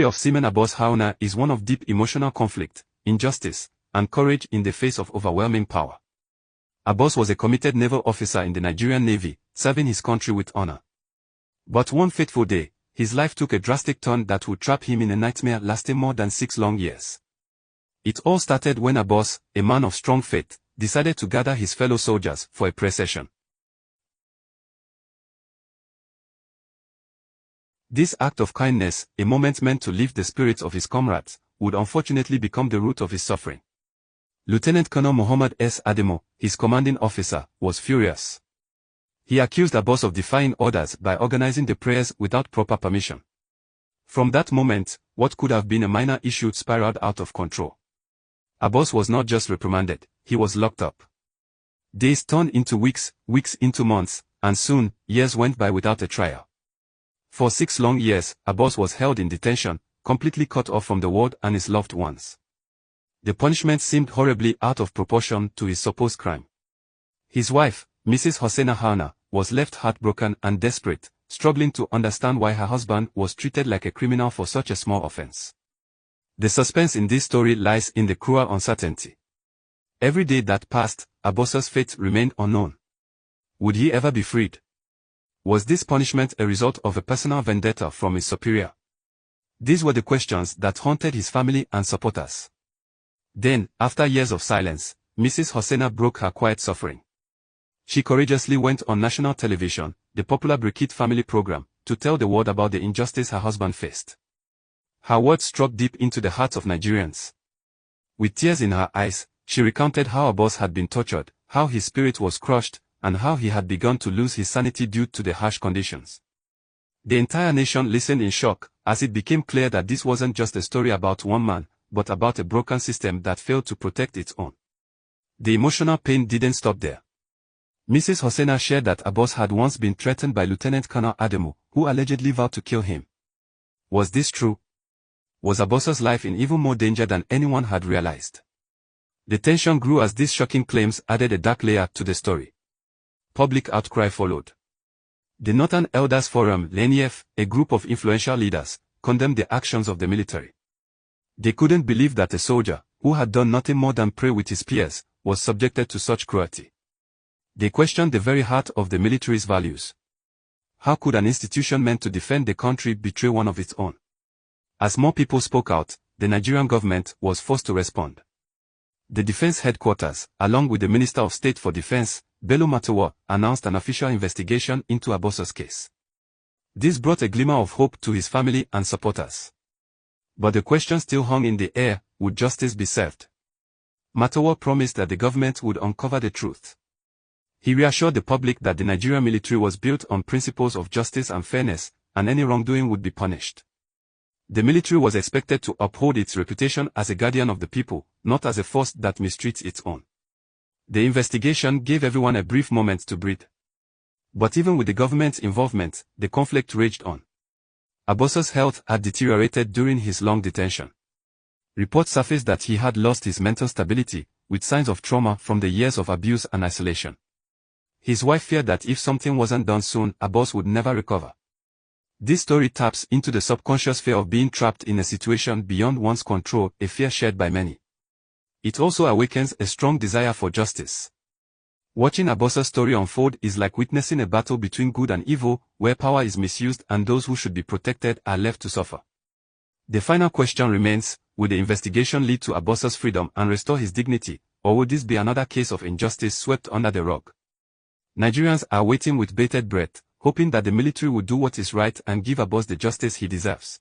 The story of Seaman ABBAs is one of deep emotional conflict, injustice, and courage in the face of overwhelming power. Abbas was a committed naval officer in the Nigerian Navy, serving his country with honor. But one fateful day, his life took a drastic turn that would trap him in a nightmare lasting more than 6 long years. It all started when Abbas, a man of strong faith, decided to gather his fellow soldiers for a prayer session. This act of kindness, a moment meant to lift the spirits of his comrades, would unfortunately become the root of his suffering. Lieutenant Colonel Muhammad S. Ademo, his commanding officer, was furious. He accused Abbas of defying orders by organizing the prayers without proper permission. From that moment, what could have been a minor issue spiraled out of control. Abbas was not just reprimanded, he was locked up. Days turned into weeks, weeks into months, and soon, years went by without a trial. For 6 long years, Abbas was held in detention, completely cut off from the world and his loved ones. The punishment seemed horribly out of proportion to his supposed crime. His wife, Mrs. Hosseina Harna, was left heartbroken and desperate, struggling to understand why her husband was treated like a criminal for such a small offense. The suspense in this story lies in the cruel uncertainty. Every day that passed, Abbas's fate remained unknown. Would he ever be freed? Was this punishment a result of a personal vendetta from his superior? These were the questions that haunted his family and supporters. Then, after years of silence, Mrs. Hosseina broke her quiet suffering. She courageously went on national television, the popular Briquette family program, to tell the world about the injustice her husband faced. Her words struck deep into the hearts of Nigerians. With tears in her eyes, she recounted how Abbas had been tortured, how his spirit was crushed, and how he had begun to lose his sanity due to the harsh conditions. The entire nation listened in shock, as it became clear that this wasn't just a story about one man, but about a broken system that failed to protect its own. The emotional pain didn't stop there. Mrs. Hosseina shared that Abbas had once been threatened by Lieutenant Colonel Ademo, who allegedly vowed to kill him. Was this true? Was Abbas's life in even more danger than anyone had realized? The tension grew as these shocking claims added a dark layer to the story. Public outcry followed. The Northern Elders Forum, (NEF), a group of influential leaders, condemned the actions of the military. They couldn't believe that a soldier, who had done nothing more than pray with his peers, was subjected to such cruelty. They questioned the very heart of the military's values. How could an institution meant to defend the country betray one of its own? As more people spoke out, the Nigerian government was forced to respond. The Defense Headquarters, along with the Minister of State for Defense, Bello Matawa, announced an official investigation into Abbas's case. This brought a glimmer of hope to his family and supporters. But the question still hung in the air: would justice be served? Matawa promised that the government would uncover the truth. He reassured the public that the Nigerian military was built on principles of justice and fairness, and any wrongdoing would be punished. The military was expected to uphold its reputation as a guardian of the people, not as a force that mistreats its own. The investigation gave everyone a brief moment to breathe. But even with the government's involvement, the conflict raged on. Abbas's health had deteriorated during his long detention. Reports surfaced that he had lost his mental stability, with signs of trauma from the years of abuse and isolation. His wife feared that if something wasn't done soon, Abbas would never recover. This story taps into the subconscious fear of being trapped in a situation beyond one's control, a fear shared by many. It also awakens a strong desire for justice. Watching Abbas's story unfold is like witnessing a battle between good and evil, where power is misused and those who should be protected are left to suffer. The final question remains: will the investigation lead to Abbas's freedom and restore his dignity, or will this be another case of injustice swept under the rug? Nigerians are waiting with bated breath, hoping that the military will do what is right and give Abbas the justice he deserves.